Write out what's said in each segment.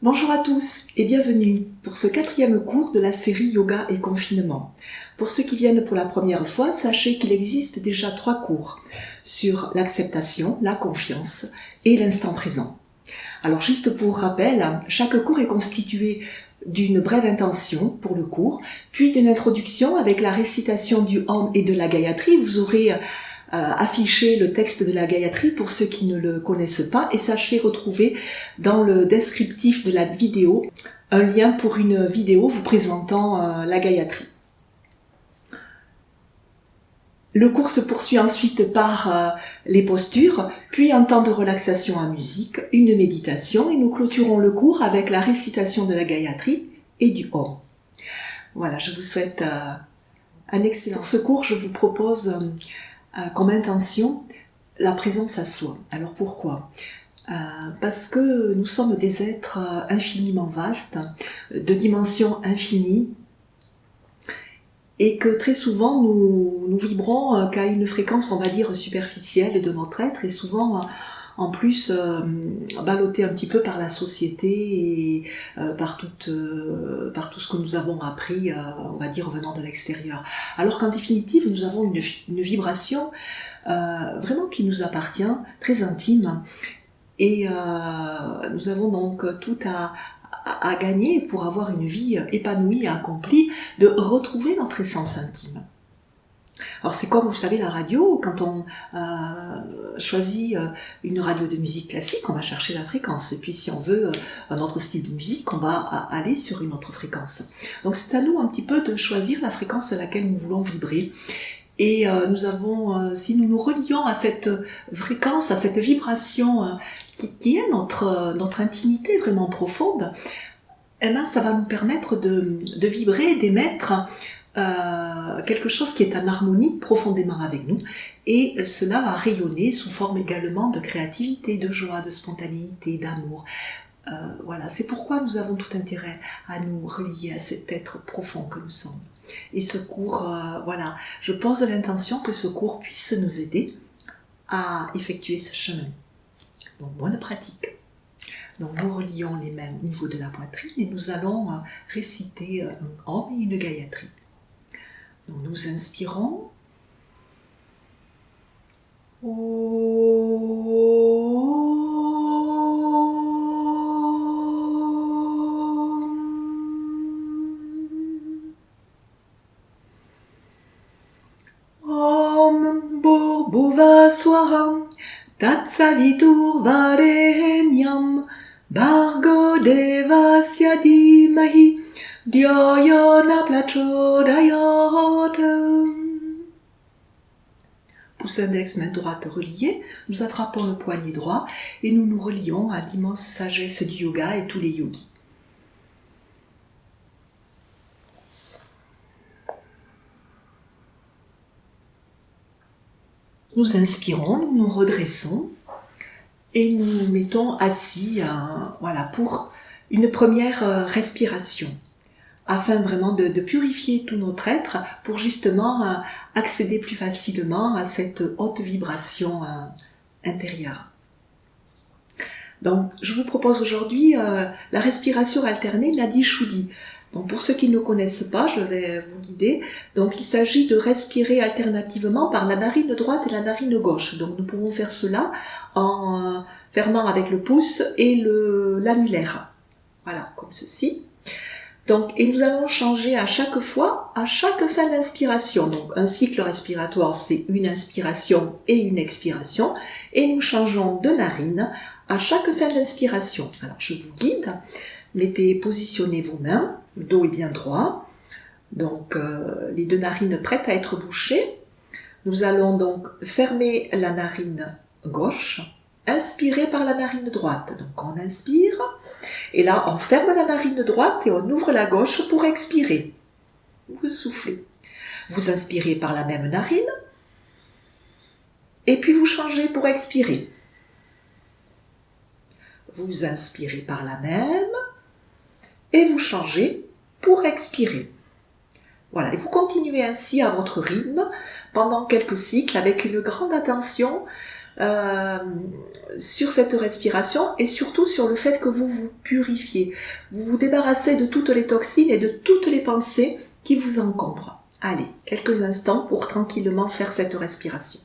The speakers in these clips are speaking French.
Bonjour à tous et bienvenue pour ce 4e cours de la série Yoga et confinement. Pour ceux qui viennent pour la première fois, sachez qu'il existe déjà 3 cours sur l'acceptation, la confiance et l'instant présent. Alors juste pour rappel, chaque cours est constitué d'une brève intention pour le cours, puis d'une introduction avec la récitation du Om et de la Gayatri. Vous aurez affiché le texte de la Gayatri pour ceux qui ne le connaissent pas et sachez retrouver dans le descriptif de la vidéo un lien pour une vidéo vous présentant la Gayatri. Le cours se poursuit ensuite par les postures, puis un temps de relaxation en musique, une méditation et nous clôturons le cours avec la récitation de la Gayatri et du Om. Voilà, je vous souhaite un excellent. Pour ce cours, je vous propose comme intention la présence à soi. Alors pourquoi ? Parce que nous sommes des êtres infiniment vastes, de dimensions infinies, et que très souvent nous vibrons qu'à une fréquence, on va dire, superficielle de notre être, et souvent en plus ballottés un petit peu par la société et par tout ce que nous avons appris, on va dire, venant de l'extérieur. Alors qu'en définitive, nous avons une vibration vraiment qui nous appartient, très intime, et nous avons donc tout à gagner pour avoir une vie épanouie et accomplie, de retrouver notre essence intime. Alors c'est comme, vous savez, la radio, quand on choisit une radio de musique classique, on va chercher la fréquence. Et puis si on veut un autre style de musique, on va aller sur une autre fréquence. Donc c'est à nous un petit peu de choisir la fréquence à laquelle nous voulons vibrer. Et nous avons, si nous nous relions à cette fréquence, à cette vibration qui est notre intimité vraiment profonde, eh bien, ça va nous permettre de vibrer, d'émettre quelque chose qui est en harmonie profondément avec nous, et cela va rayonner sous forme également de créativité, de joie, de spontanéité, d'amour. Voilà, c'est pourquoi nous avons tout intérêt à nous relier à cet être profond que nous sommes. Et ce cours, voilà, je pose l'intention que ce cours puisse nous aider à effectuer ce chemin. Donc, bonne pratique. Donc, nous relions les mains au niveau de la poitrine et nous allons réciter un Om et une Gayatri. Donc, nous inspirons. Om Bhuvaswaram Tat Savitur Varenyam Bhargo Devasya Dhimahi Dhyayana Prachodayat. Pouce index, main droite reliée, nous attrapons le poignet droit et nous nous relions à l'immense sagesse du yoga et tous les yogis. Nous inspirons, nous nous redressons et nous nous mettons assis voilà, pour une première respiration, afin vraiment de purifier tout notre être pour justement accéder plus facilement à cette haute vibration intérieure. Donc, je vous propose aujourd'hui la respiration alternée Nadi Shuddhi. Donc, pour ceux qui ne connaissent pas, je vais vous guider. Donc, il s'agit de respirer alternativement par la narine droite et la narine gauche. Donc, nous pouvons faire cela en fermant avec le pouce et l'annulaire. Voilà, comme ceci. Donc, et nous allons changer à chaque fois, à chaque fin d'inspiration. Donc, un cycle respiratoire, c'est une inspiration et une expiration. Et nous changeons de narine à chaque fin d'inspiration. Alors, je vous guide. Positionnez vos mains, le dos est bien droit. Donc, les 2 narines prêtes à être bouchées. Nous allons donc fermer la narine gauche, inspirer par la narine droite. Donc, on inspire. Et là, on ferme la narine droite et on ouvre la gauche pour expirer. Vous soufflez. Vous inspirez par la même narine. Et puis vous changez pour expirer. Vous inspirez par la même. Et vous changez pour expirer. Voilà. Et vous continuez ainsi à votre rythme pendant quelques cycles avec une grande attention sur cette respiration et surtout sur le fait que vous vous purifiez. Vous vous débarrassez de toutes les toxines et de toutes les pensées qui vous encombrent. Allez, quelques instants pour tranquillement faire cette respiration.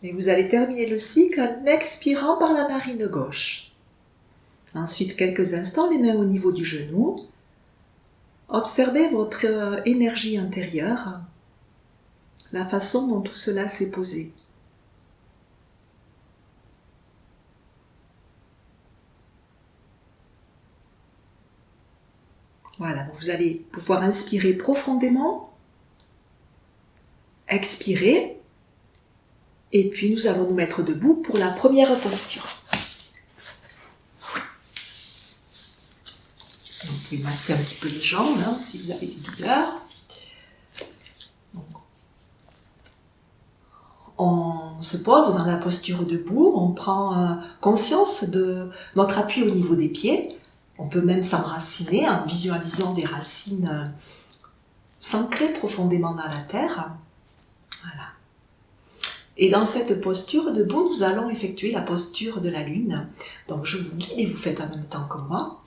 Et vous allez terminer le cycle en expirant par la narine gauche. Ensuite, quelques instants, les mains au niveau du genou. Observez votre énergie intérieure, la façon dont tout cela s'est posé. Voilà, donc vous allez pouvoir inspirer profondément, expirer, et puis nous allons nous mettre debout pour la première posture. Donc, vous pouvez masser un petit peu les jambes si vous avez des douleurs. Donc, on se pose dans la posture debout, on prend conscience de notre appui au niveau des pieds. On peut même s'enraciner en visualisant des racines s'ancrer profondément dans la terre. Voilà. Et dans cette posture debout, nous allons effectuer la posture de la lune. Donc je vous guide et vous faites en même temps que moi.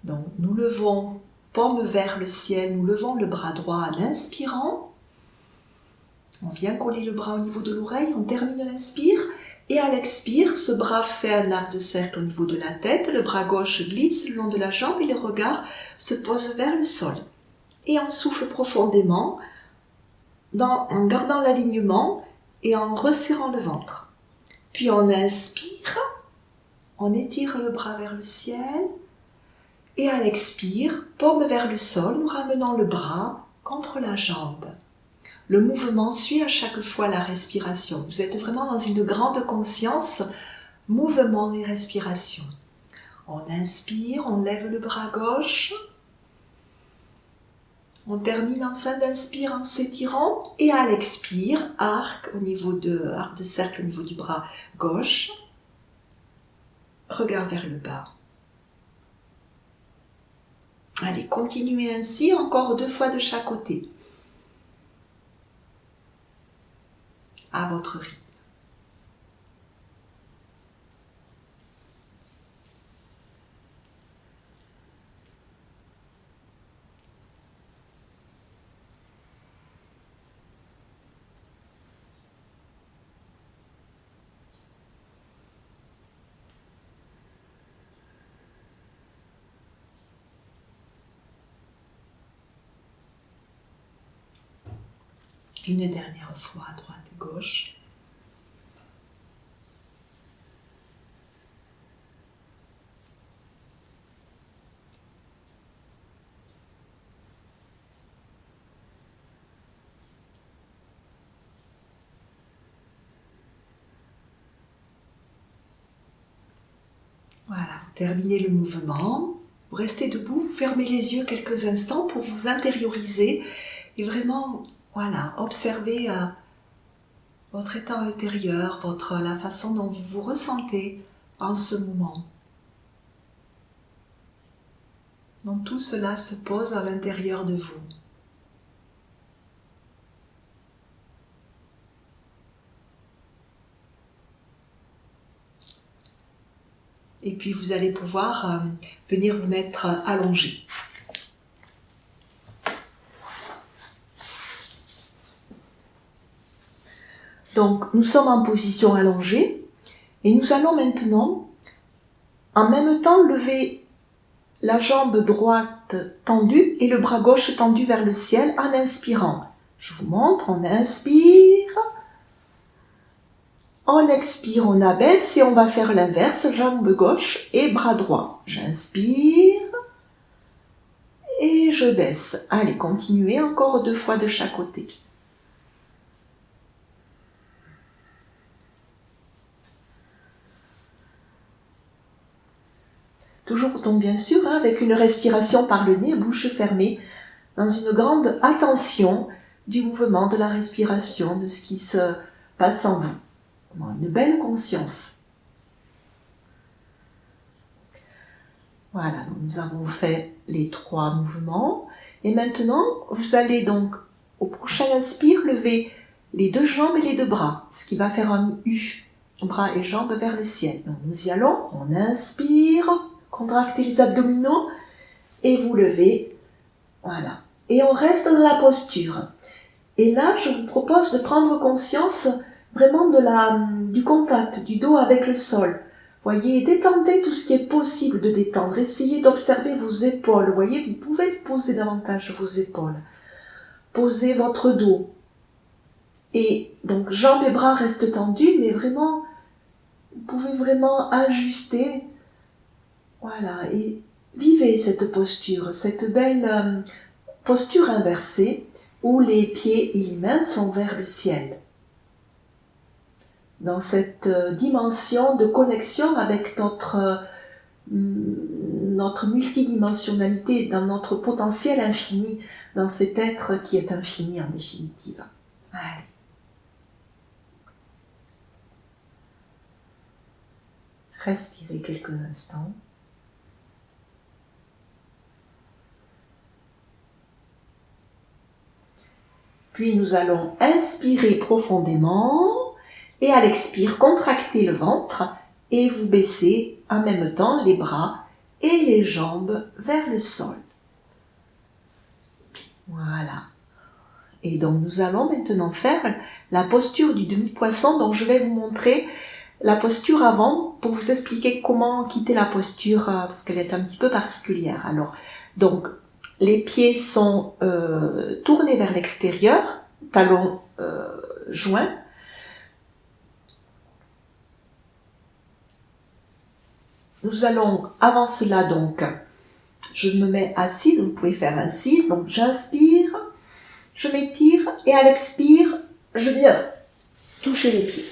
Donc nous levons paume vers le ciel, nous levons le bras droit en inspirant. On vient coller le bras au niveau de l'oreille, on termine l'inspire. Et à l'expire, ce bras fait un arc de cercle au niveau de la tête, le bras gauche glisse le long de la jambe et le regard se pose vers le sol. Et on souffle profondément en gardant l'alignement et en resserrant le ventre. Puis on inspire, on étire le bras vers le ciel et à l'expire, paume vers le sol, nous ramenons le bras contre la jambe. Le mouvement suit à chaque fois la respiration. Vous êtes vraiment dans une grande conscience, mouvement et respiration. On inspire, on lève le bras gauche. On termine en fin d'inspire en s'étirant. Et à l'expire, arc de cercle au niveau du bras gauche. Regard vers le bas. Allez, continuez ainsi, encore 2 fois de chaque côté. À votre rythme. Une dernière fois à droite et gauche. Voilà, vous terminez le mouvement. Vous restez debout, vous fermez les yeux quelques instants pour vous intérioriser et vraiment, voilà, observer votre état intérieur, la façon dont vous vous ressentez en ce moment. Donc tout cela se pose à l'intérieur de vous. Et puis vous allez pouvoir venir vous mettre allongé. Donc nous sommes en position allongée et nous allons maintenant en même temps lever la jambe droite tendue et le bras gauche tendu vers le ciel en inspirant. Je vous montre, on inspire, On expire, on abaisse et on va faire l'inverse, jambe gauche et bras droit. J'inspire et je baisse. Allez, continuez encore 2 fois de chaque côté. Toujours donc bien sûr avec une respiration par le nez, bouche fermée, dans une grande attention du mouvement de la respiration, de ce qui se passe en vous. Une belle conscience. Voilà, donc nous avons fait les 3 mouvements. Et maintenant, vous allez donc, au prochain inspire, lever les 2 jambes et les 2 bras, ce qui va faire un U, bras et jambes vers le ciel. Donc nous y allons, on inspire, contractez les abdominaux et vous levez. Voilà. Et on reste dans la posture. Et là, je vous propose de prendre conscience vraiment du contact du dos avec le sol. Voyez, détendez tout ce qui est possible de détendre. Essayez d'observer vos épaules. Voyez, vous pouvez poser davantage vos épaules. Posez votre dos. Et donc, jambes et bras restent tendus, mais vraiment, vous pouvez vraiment ajuster. Voilà, et vivez cette posture, cette belle posture inversée où les pieds et les mains sont vers le ciel. Dans cette dimension de connexion avec notre multidimensionnalité, dans notre potentiel infini, dans cet être qui est infini en définitive. Allez. Respirez quelques instants. Puis nous allons inspirer profondément et à l'expire, contractez le ventre et vous baissez en même temps les bras et les jambes vers le sol. Voilà. Et donc nous allons maintenant faire la posture du demi-poisson. Donc je vais vous montrer la posture avant pour vous expliquer comment quitter la posture parce qu'elle est un petit peu particulière. Alors, donc les pieds sont tournés vers l'extérieur, talons joints. Nous allons, avant cela donc, je me mets assise, vous pouvez faire ainsi, donc j'inspire, je m'étire et à l'expire, je viens toucher les pieds.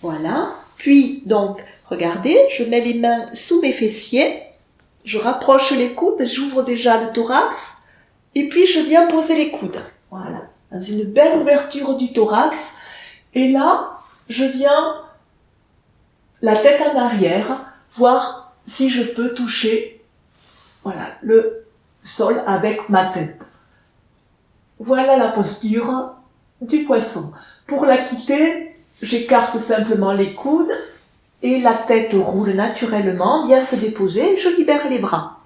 Voilà, puis donc, regardez, je mets les mains sous mes fessiers, je rapproche les coudes, j'ouvre déjà le thorax, et puis je viens poser les coudes. Voilà, dans une belle ouverture du thorax, et là, je viens la tête en arrière, voir si je peux toucher, voilà, le sol avec ma tête. Voilà la posture du poisson. Pour la quitter, j'écarte simplement les coudes et la tête roule naturellement, vient se déposer et je libère les bras.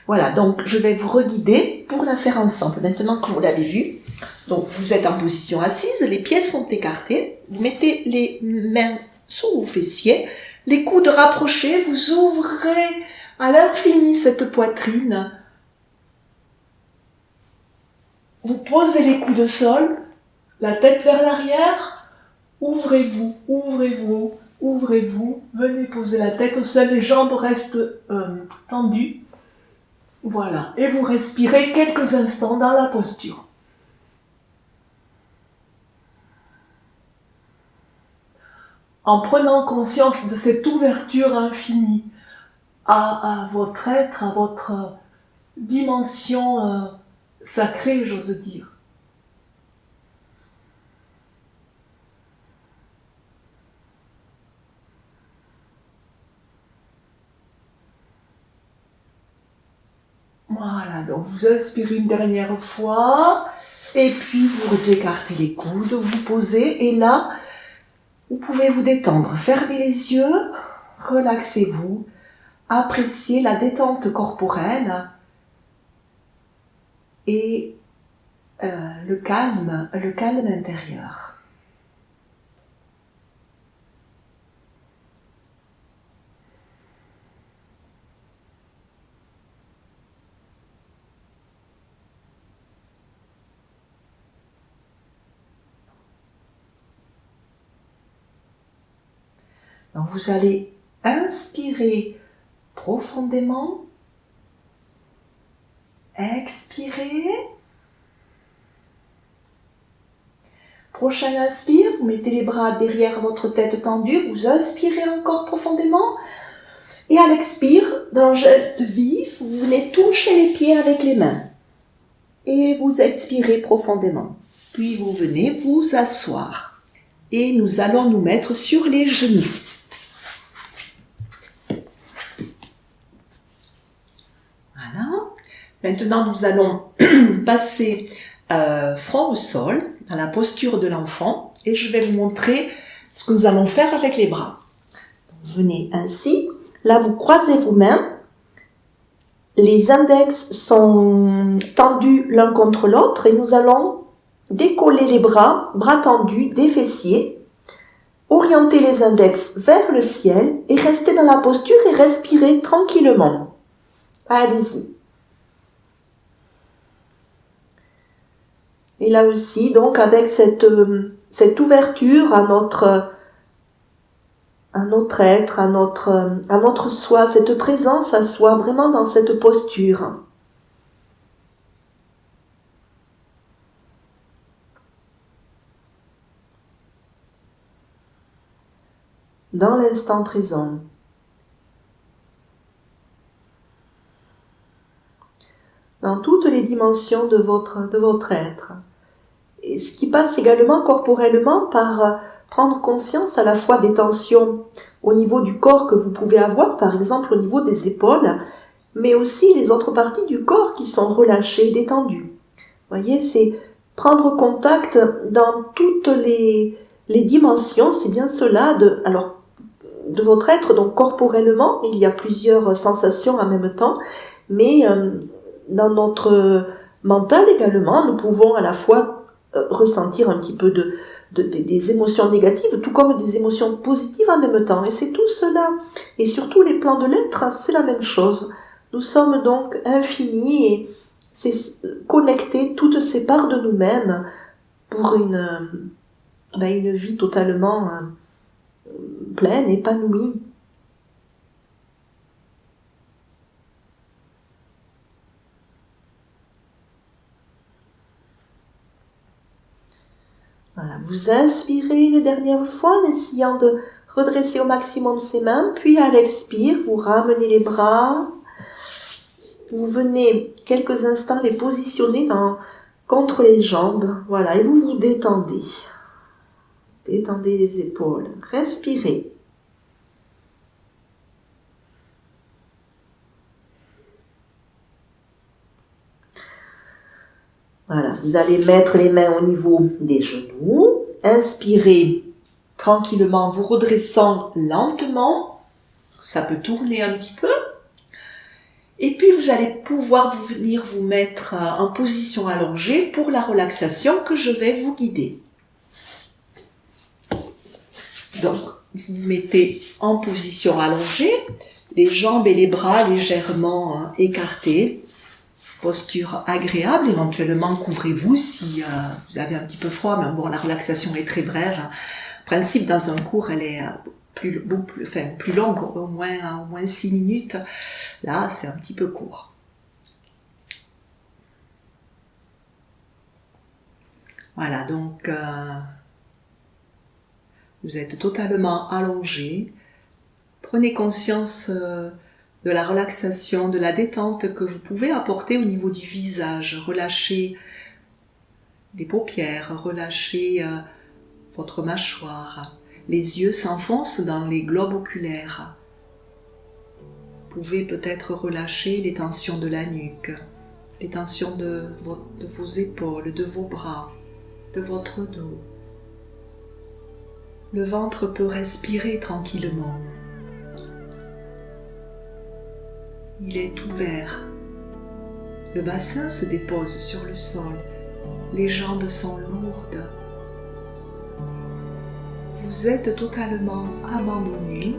Voilà, donc je vais vous reguider pour la faire ensemble. Maintenant que vous l'avez vu, donc vous êtes en position assise, les pieds sont écartés, vous mettez les mains sous vos fessiers, les coudes rapprochés, vous ouvrez à l'infini cette poitrine. Vous posez les coudes au sol, la tête vers l'arrière, ouvrez-vous, ouvrez-vous, ouvrez-vous, venez poser la tête au sol, les jambes restent tendues. Voilà, et vous respirez quelques instants dans la posture. En prenant conscience de cette ouverture infinie à votre être, à votre dimension sacrée, j'ose dire. Voilà, donc vous inspirez une dernière fois, et puis vous écartez les coudes, vous posez, et là, vous pouvez vous détendre. Fermez les yeux, relaxez-vous, appréciez la détente corporelle et le calme intérieur. Donc vous allez inspirer profondément, expirer. Prochain inspire, vous mettez les bras derrière votre tête tendue, vous inspirez encore profondément. Et à l'expire, d'un geste vif, vous venez toucher les pieds avec les mains. Et vous expirez profondément. Puis vous venez vous asseoir. Et nous allons nous mettre sur les genoux. Voilà. Maintenant, nous allons passer front au sol, dans la posture de l'enfant. Et je vais vous montrer ce que nous allons faire avec les bras. Venez ainsi. Là, vous croisez vos mains. Les index sont tendus l'un contre l'autre et nous allons décoller les bras tendus des fessiers, orienter les index vers le ciel et rester dans la posture et respirer tranquillement. Allez-y. Et là aussi, donc, avec cette ouverture à notre être, à notre soi, cette présence à soi, vraiment dans cette posture. Dans l'instant présent. Dans toutes les dimensions de votre être. Et ce qui passe également corporellement par prendre conscience à la fois des tensions au niveau du corps que vous pouvez avoir, par exemple au niveau des épaules, mais aussi les autres parties du corps qui sont relâchées, détendues. Vous voyez, c'est prendre contact dans toutes les dimensions, c'est bien cela, de votre être, donc corporellement, il y a plusieurs sensations en même temps, mais dans notre mental également, nous pouvons à la fois ressentir un petit peu des émotions négatives, tout comme des émotions positives en même temps. Et c'est tout cela. Et sur tous les plans de l'être, c'est la même chose. Nous sommes donc infinis et c'est connecter toutes ces parts de nous-mêmes pour une vie totalement pleine, épanouie. Voilà, vous inspirez une dernière fois en essayant de redresser au maximum ses mains, puis à l'expire, vous ramenez les bras, vous venez quelques instants les positionner contre les jambes, voilà, et vous vous détendez. Détendez les épaules, respirez. Voilà, vous allez mettre les mains au niveau des genoux, inspirez tranquillement, vous redressant lentement, ça peut tourner un petit peu, et puis vous allez pouvoir venir vous mettre en position allongée pour la relaxation que je vais vous guider. Donc, vous vous mettez en position allongée, les jambes et les bras légèrement écartés, posture agréable, éventuellement couvrez-vous si vous avez un petit peu froid, mais bon, la relaxation est très brève. En principe, dans un cours, elle est plus longue, au moins 6 minutes. Là, c'est un petit peu court. Voilà, donc vous êtes totalement allongé. Prenez conscience de la relaxation, de la détente que vous pouvez apporter au niveau du visage. Relâchez les paupières, relâchez votre mâchoire. Les yeux s'enfoncent dans les globes oculaires. Vous pouvez peut-être relâcher les tensions de la nuque, les tensions de vos épaules, de vos bras, de votre dos. Le ventre peut respirer tranquillement. Il est ouvert. Le bassin se dépose sur le sol. Les jambes sont lourdes. Vous êtes totalement abandonné,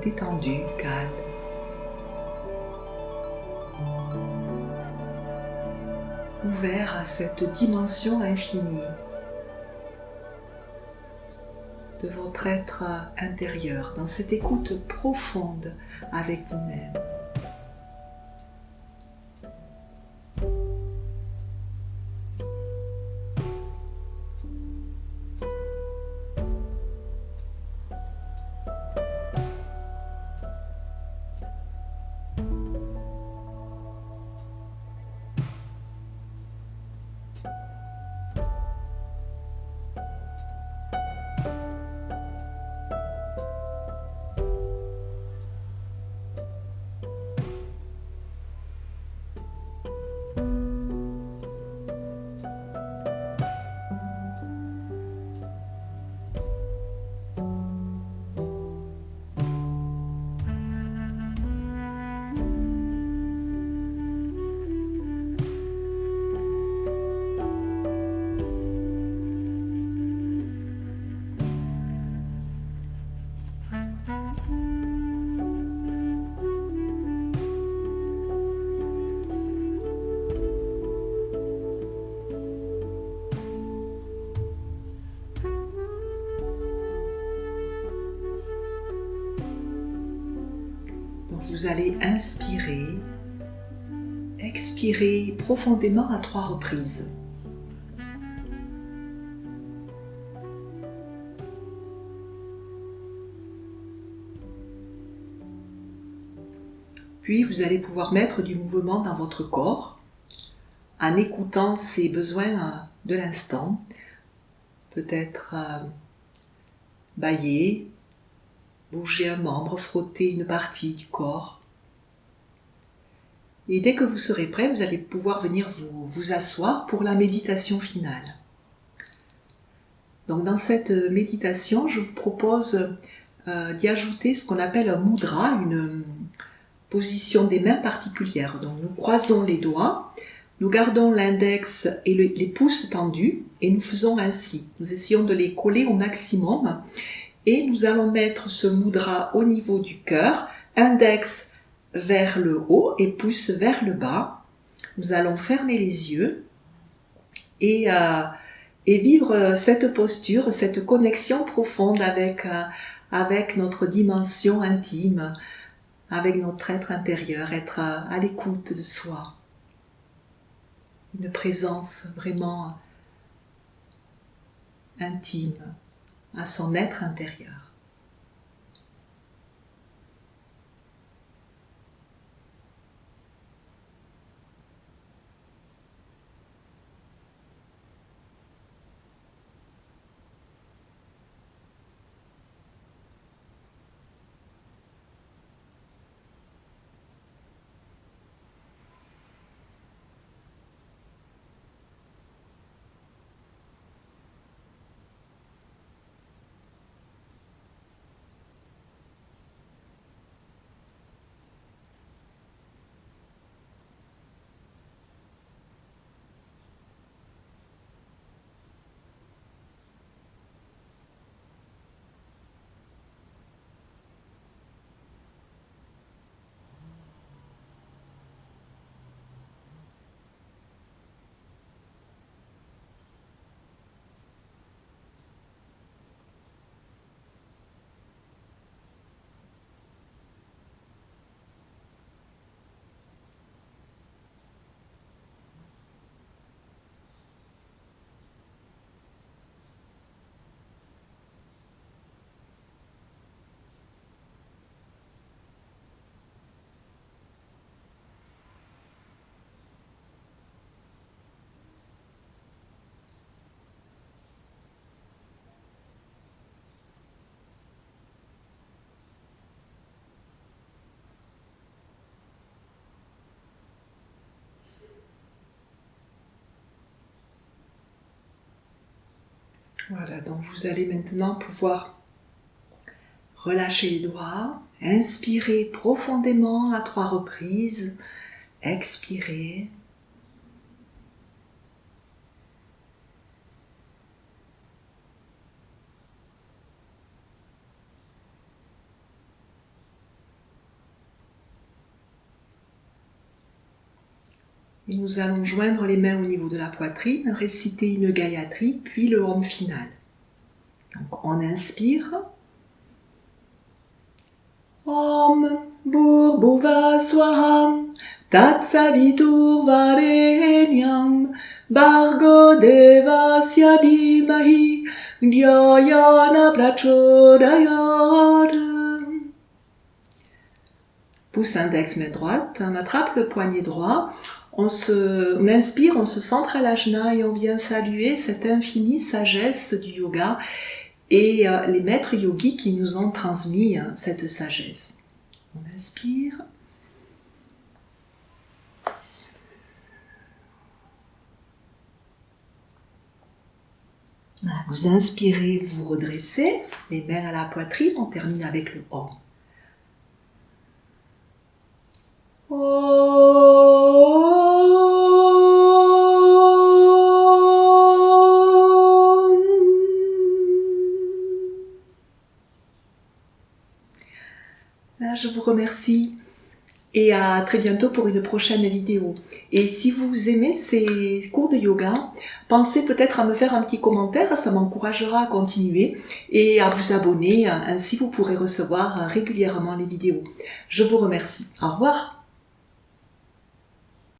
détendu, calme. Ouvert à cette dimension infinie de votre être intérieur, dans cette écoute profonde avec vous-même. Donc vous allez inspirer, expirer profondément à 3 reprises. Puis vous allez pouvoir mettre du mouvement dans votre corps en écoutant ses besoins de l'instant. Peut-être bâiller, bouger un membre, frotter une partie du corps. Et dès que vous serez prêt, vous allez pouvoir venir vous asseoir pour la méditation finale. Donc dans cette méditation, je vous propose d'y ajouter ce qu'on appelle un mudra, une position des mains particulière. Donc nous croisons les doigts, nous gardons l'index et les pouces tendus et nous faisons ainsi. Nous essayons de les coller au maximum et nous allons mettre ce mudra au niveau du cœur, index vers le haut et pouce vers le bas. Nous allons fermer les yeux et vivre cette posture, cette connexion profonde avec notre dimension intime, avec notre être intérieur, être à l'écoute de soi. Une présence vraiment intime à son être intérieur. Voilà, donc vous allez maintenant pouvoir relâcher les doigts, inspirer profondément à 3 reprises, expirer. Et nous allons joindre les mains au niveau de la poitrine, réciter une Gayatri, puis le Om final. Donc on inspire. Om Bhurbuva Swaha Tatsavitur Varenyam Bhargo Devasya Dhimahi Dhyayana Prachodayat. Pouce index, main droite, on attrape le poignet droit, on inspire, on se centre à l'ajna et on vient saluer cette infinie sagesse du yoga et les maîtres yogis qui nous ont transmis cette sagesse. On inspire. Vous inspirez, vous redressez, les mains à la poitrine, on termine avec le Om. Je vous remercie et à très bientôt pour une prochaine vidéo. Et si vous aimez ces cours de yoga, pensez peut-être à me faire un petit commentaire, ça m'encouragera à continuer et à vous abonner, ainsi vous pourrez recevoir régulièrement les vidéos. Je vous remercie. Au revoir.